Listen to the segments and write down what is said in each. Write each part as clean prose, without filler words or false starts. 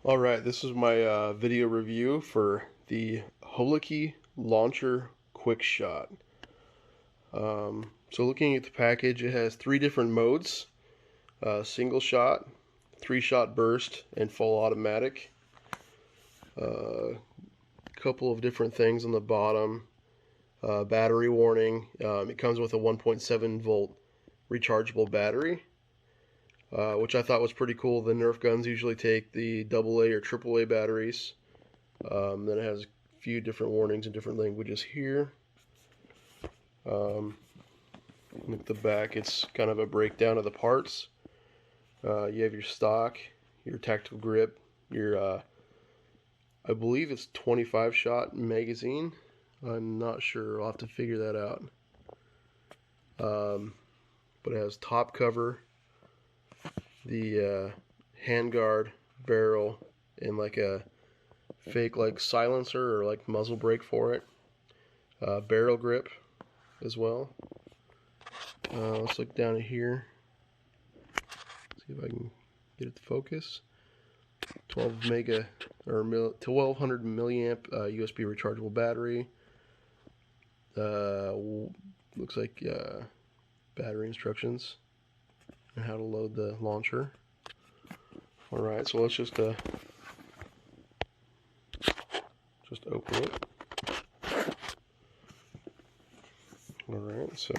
Alright, this is my video review for the Holiky Launcher Quick Shot. So looking at the package, it has three different modes. Single shot, 3-shot burst, and full automatic. A couple of different things on the bottom. Battery warning. It comes with a 1.7 volt rechargeable battery. Which I thought was pretty cool. The Nerf guns usually take the AA or AAA batteries. Then it has a few different warnings in different languages here. Look at the back, it's kind of a breakdown of the parts. You have your stock, your tactical grip, your, I believe it's 25-shot magazine. I'm not sure, I'll have to figure that out. But it has top cover, the handguard, barrel, and like a fake like silencer or like muzzle brake for it. Barrel grip as well. Let's look down here. See if I can get it to focus. 1200 milliamp USB rechargeable battery. Looks like battery instructions and how to load the launcher. Alright, so let's just open it. Alright, so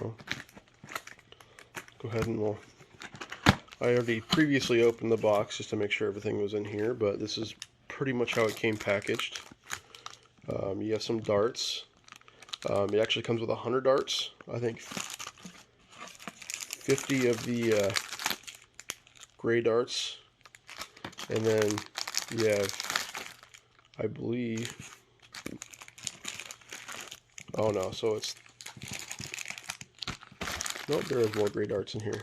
go ahead and I already previously opened the box just to make sure everything was in here, but this is pretty much how it came packaged. You have some darts. It actually comes with 100 darts. I think 50 of the gray darts, and then you have, I believe, oh no, so it's, nope, there is more gray darts in here.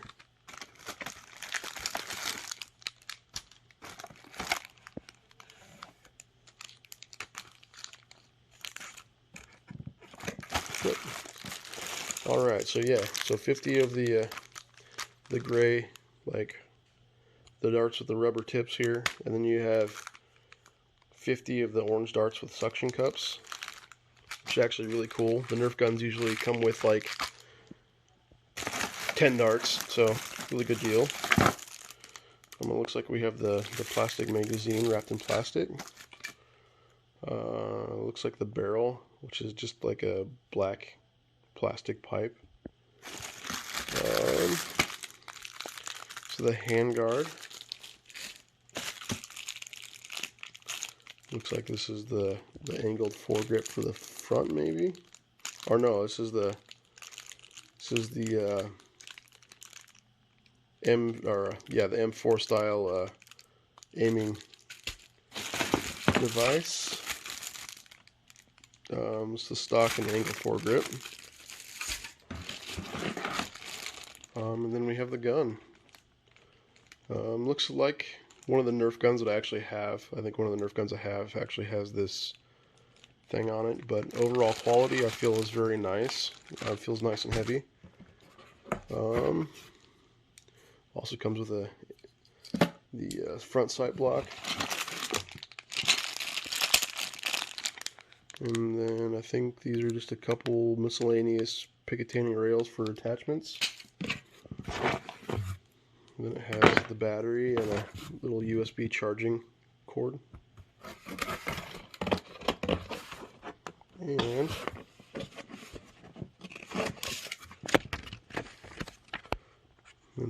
Alright, so yeah, so 50 of the gray, like the darts with the rubber tips here, and then you have 50 of the orange darts with suction cups, which is actually really cool. The Nerf guns usually come with like 10 darts, so really good deal. It looks like we have the plastic magazine wrapped in plastic. Looks like the barrel, which is just like a black plastic pipe. So the handguard. Looks like this is the angled foregrip for the front, maybe. Or no, this is the the M4 style aiming device. It's the stock and angle foregrip. And then we have the gun. Looks like one of the Nerf guns that I actually have. I think one of the Nerf guns I have actually has this thing on it. But overall quality, I feel, is very nice. It feels nice and heavy. Also comes with the front sight block. And then I think these are just a couple miscellaneous Picatinny rails for attachments. And then it has the battery and a little USB charging cord. And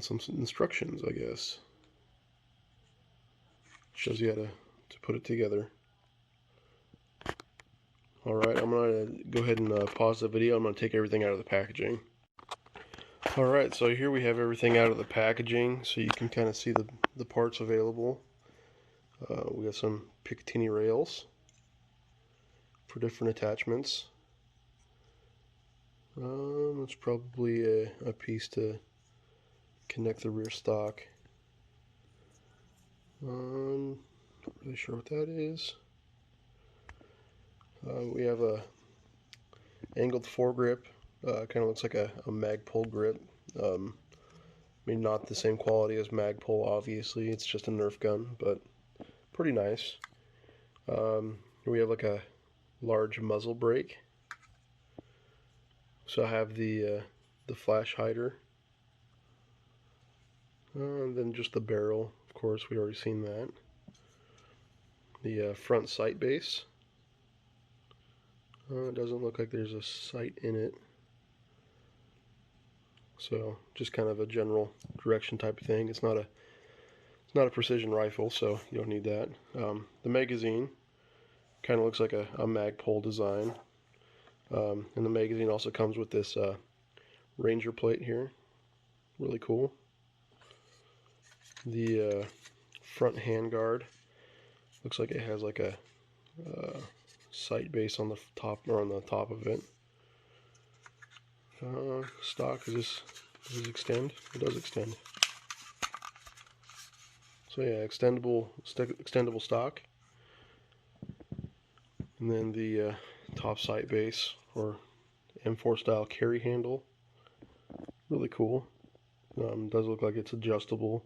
some instructions, I guess. Shows you how to put it together. Alright, I'm going to go ahead and pause the video. I'm going to take everything out of the packaging. Alright, so here we have everything out of the packaging, so you can kind of see the parts available. We got some Picatinny rails for different attachments. It's probably a piece to connect the rear stock. Not really sure what that is. We have a angled foregrip. Kind of looks like a Magpul grip. I mean, not the same quality as Magpul, obviously. It's just a Nerf gun, but pretty nice. We have like a large muzzle brake. So I have the flash hider. And then just the barrel, of course, we already seen that. The front sight base. It doesn't look like there's a sight in it. So just kind of a general direction type of thing. It's not a precision rifle, so you don't need that. The magazine kind of looks like a Magpul design. And the magazine also comes with this Ranger plate here. Really cool. The front handguard looks like it has like a sight base on the top, or on the top of it. Stock, does this extend? It does extend. So yeah, extendable stock. And then the top sight base, or M4 style carry handle. Really cool. Does look like it's adjustable.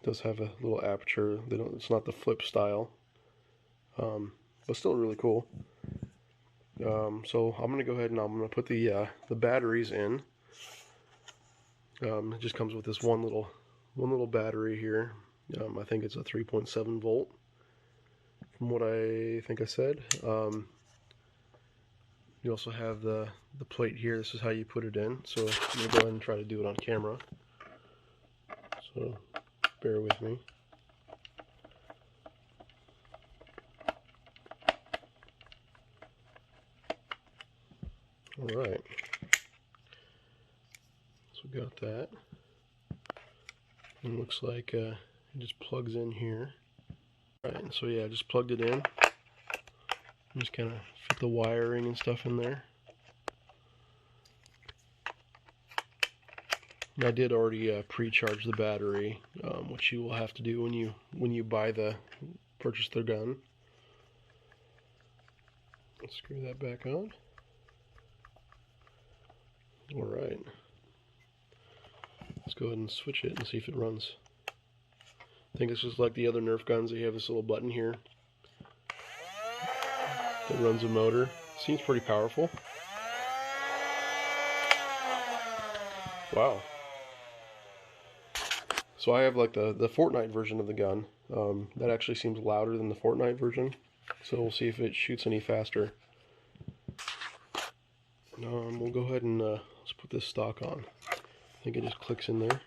Does have a little aperture. It's not the flip style, but still really cool. So I'm gonna go ahead and I'm gonna put the batteries in. It just comes with this one little battery here. I think it's a 3.7 volt, from what I think I said. You also have the plate here. This is how you put it in. So I'm gonna go ahead and try to do it on camera. So bear with me. Alright, so we got that. And it looks like it just plugs in here. Alright, so yeah, I just plugged it in. Just kind of fit the wiring and stuff in there. And I did already pre-charge the battery, which you will have to do when you purchase the gun. Let's screw that back on. Alright. Let's go ahead and switch it and see if it runs. I think it's just like the other Nerf guns. They have this little button here that runs a motor. Seems pretty powerful. Wow. So I have like the Fortnite version of the gun. That actually seems louder than the Fortnite version. So we'll see if it shoots any faster. We'll go ahead and let's put this stock on. I think it just clicks in there,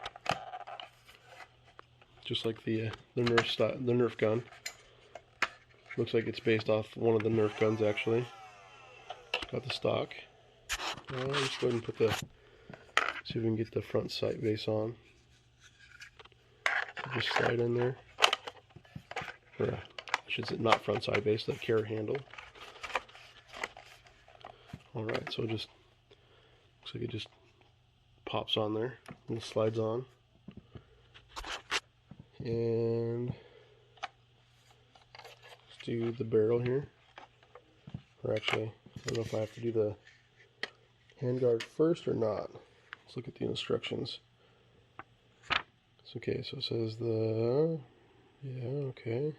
just like the Nerf gun. Looks like it's based off one of the Nerf guns actually. Got the stock. Let's go ahead and put see if we can get the front sight base on. Just slide in there. Or I should say not front sight base, the carry handle. Alright, so it just looks like it just pops on there and slides on. And let's do the barrel here. Or actually, I don't know if I have to do the handguard first or not. Let's look at the instructions. It's okay, so it says okay.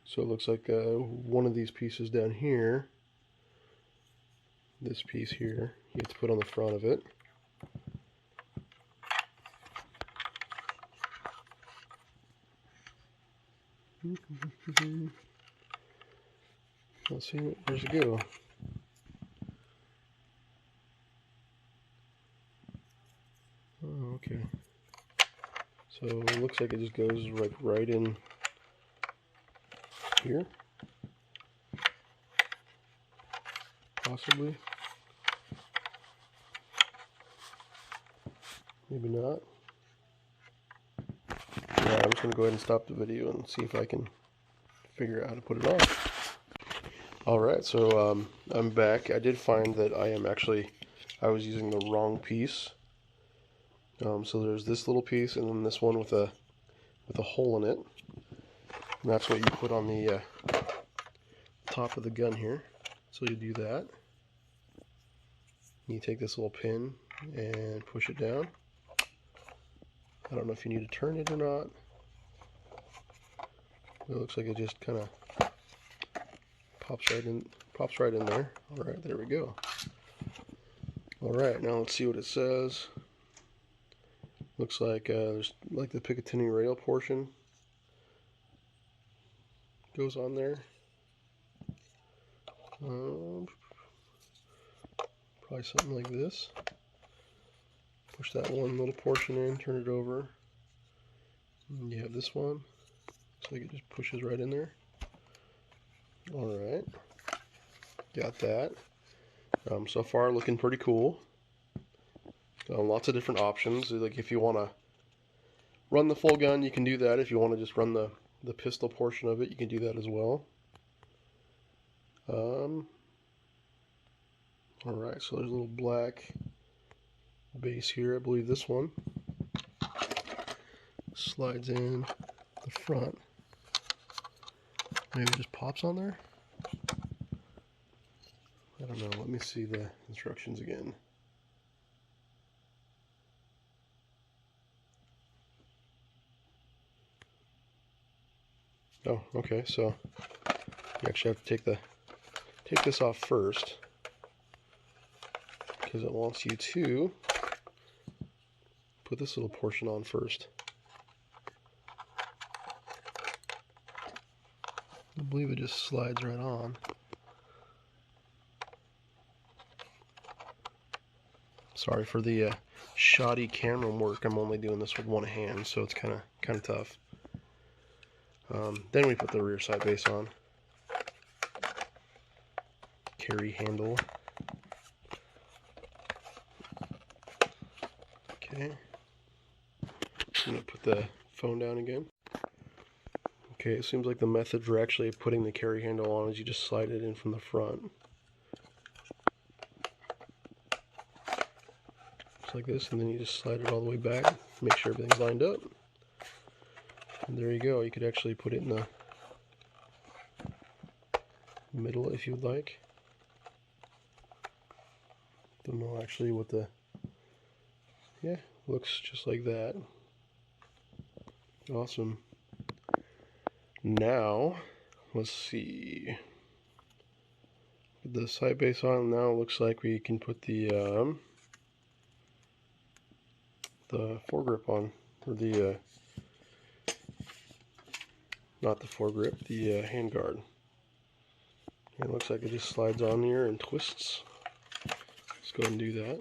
So it looks like one of these pieces down here, this piece here, you have to put on the front of it. Let's see, where's it go? Oh, okay. So it looks like it just goes right in here. Possibly. Maybe not. Yeah, I'm just going to go ahead and stop the video and see if I can figure out how to put it on. Alright, so I'm back. I did find that I was using the wrong piece. So there's this little piece and then this one with a hole in it. And that's what you put on the top of the gun here. So you do that. You take this little pin and push it down. I don't know if you need to turn it or not. It looks like it just kind of pops right in there. All right, there we go. All right, now let's see what it says. Looks like there's like the Picatinny rail portion goes on there. Probably something like this. Push that one little portion in, turn it over. And you have this one. Looks like it just pushes right in there. Alright. Got that. So far looking pretty cool. Lots of different options. Like if you want to run the full gun, you can do that. If you want to just run the pistol portion of it, you can do that as well. Alright, so there's a little black base here. I believe this one slides in the front. Maybe it just pops on there? I don't know. Let me see the instructions again. Oh, okay, so you actually have to take this off first, because it wants you to put this little portion on first. I believe it just slides right on. Sorry for the shoddy camera work. I'm only doing this with one hand, so it's kind of tough. Then we put the rear side base on. Carry handle. Okay. I'm gonna put the phone down again. Okay, it seems like the method for actually putting the carry handle on is you just slide it in from the front. Just like this, and then you just slide it all the way back, make sure everything's lined up. And there you go, you could actually put it in the middle if you'd like. Don't know actually what the... Yeah, looks just like that. Awesome. Now, let's see. Put the side base on. Now it looks like we can put the foregrip on, or the not the foregrip, the handguard. And it looks like it just slides on here and twists. Let's go ahead and do that.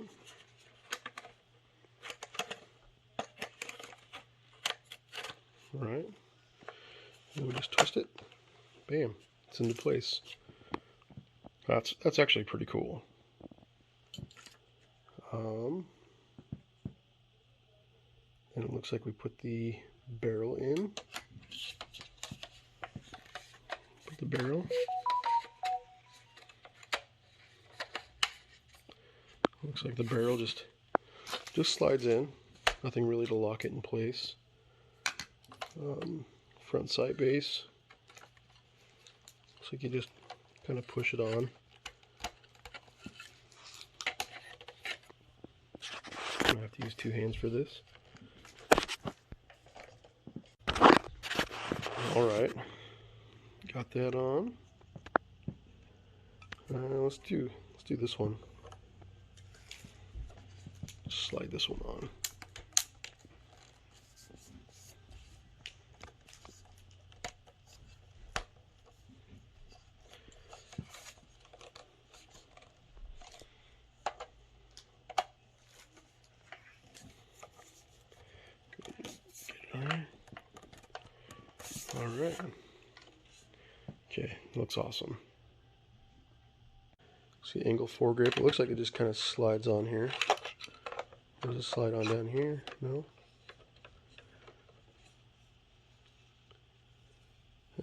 Alright. And we just twist it. Bam. It's into place. That's actually pretty cool. And it looks like we put the barrel in. Put the barrel. Looks like the barrel just slides in. Nothing really to lock it in place. Front sight base. Looks like you just kind of push it on. I'm gonna have to use two hands for this. Alright, got that on. Let's do this one. Slide this one on. Alright. Okay, looks awesome. See, angle foregrip. It looks like it just kind of slides on here. Does it slide on down here? No?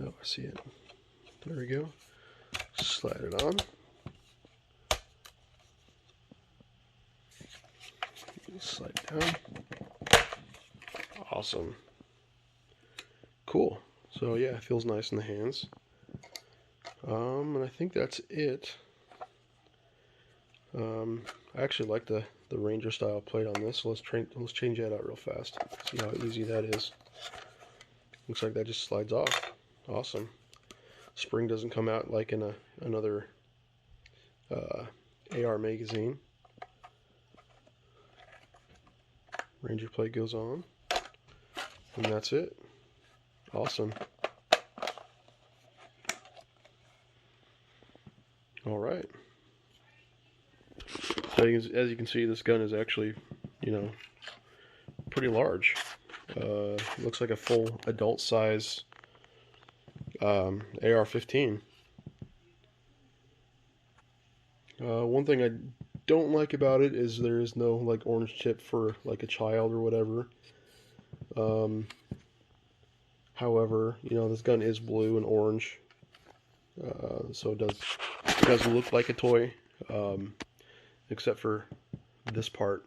Oh, I see it. There we go. Slide it on. Slide down. Awesome. Cool. So yeah, it feels nice in the hands. And I think that's it. I actually like the Ranger style plate on this, so let's change that out real fast. See how easy that is. Looks like that just slides off. Awesome. Spring doesn't come out like in another AR magazine. Ranger plate goes on, and that's it. Awesome. All right. So as you can see, this gun is actually, you know, pretty large. Looks like a full adult size AR-15. One thing I don't like about it is there is no like orange tip for like a child or whatever. However, you know, this gun is blue and orange, so it does look like a toy, except for this part.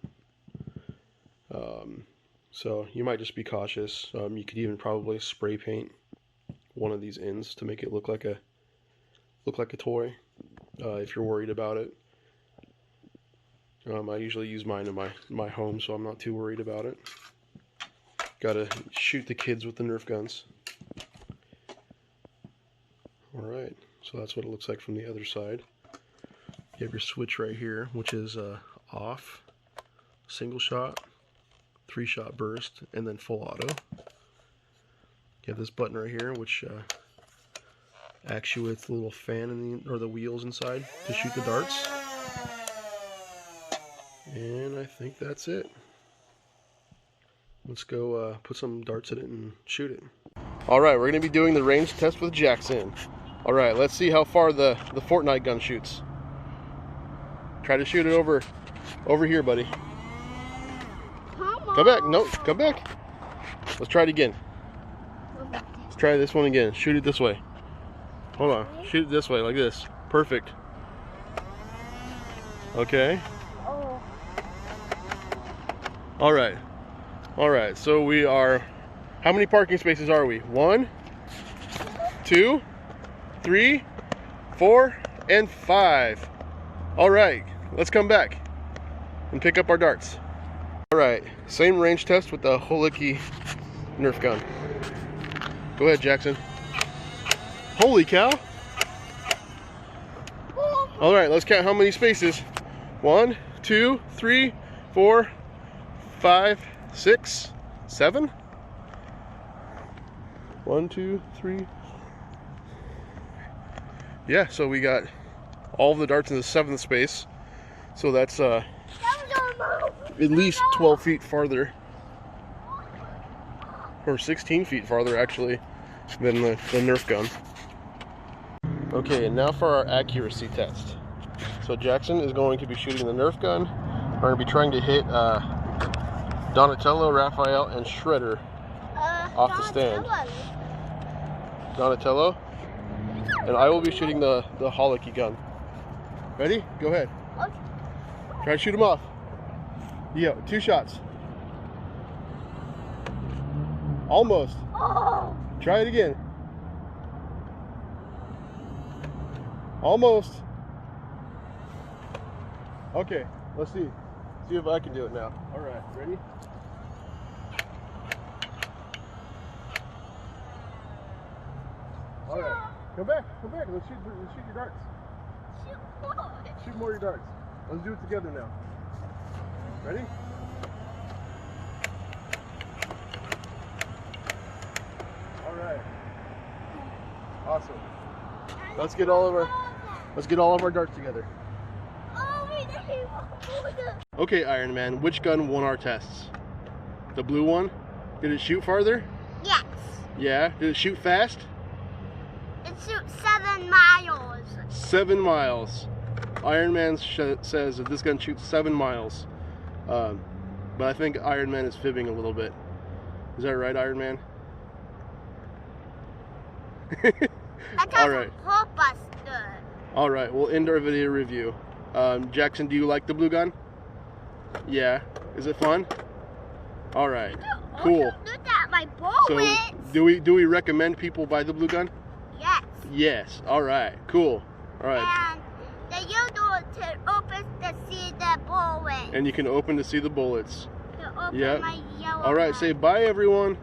So you might just be cautious. You could even probably spray paint one of these ends to make it look like a toy, if you're worried about it. I usually use mine in my home, so I'm not too worried about it. Gotta shoot the kids with the Nerf guns. Alright, so that's what it looks like from the other side. You have your switch right here, which is off, single shot, 3-shot burst, and then full auto. You have this button right here, which actuates the little fan in the wheels inside to shoot the darts. And I think that's it. Let's go put some darts in it and shoot it. Alright, we're going to be doing the range test with Jackson. Alright, let's see how far the Fortnite gun shoots. Try to shoot it over here, buddy. Come back. No, come back. Let's try it again. Let's try this one again. Shoot it this way. Hold on. Shoot it this way, like this. Perfect. Okay. Alright. Alright, so we are... How many parking spaces are we? 1, 2, 3, 4, and 5. Alright, let's come back and pick up our darts. Alright, same range test with the Holiky Nerf gun. Go ahead, Jackson. Holy cow! Alright, let's count how many spaces. 1, 2, 3, 4, 5, 6, 7. 1, 2, 3. Yeah, so we got all of the darts in the 7th space. So that's at least 12 feet farther, or 16 feet farther actually, than the Nerf gun. Okay, and now for our accuracy test. So Jackson is going to be shooting the Nerf gun. We're going to be trying to hit Donatello, Raphael, and Shredder off the stand. Donatello, and I will be shooting the Holiky gun. Ready? Go ahead. Try to shoot him off. Yeah, 2 shots. Almost. Try it again. Almost. Okay, let's see. See if I can do it now. All right, ready? All right, come back. Let's shoot your darts. Shoot more of your darts. Let's do it together now. Ready? All right. Awesome. Let's get all of our darts together. Okay, Iron Man, which gun won our tests? The blue one? Did it shoot farther? Yes. Yeah. Did it shoot fast? It shoots 7 miles. 7 miles. Iron Man says that this gun shoots 7 miles. But I think Iron Man is fibbing a little bit. Is that right, Iron Man? All right. All right, we'll end our video review. Jackson, do you like the blue gun? Yeah. Is it fun? All right. Cool. Look at my bullets. So, do we recommend people buy the blue gun? Yes. Yes. All right. Cool. All right. And the yellow to open to see the bullets. And you can open to see the bullets. To open yep. my yellow All right. gun. Say bye, everyone.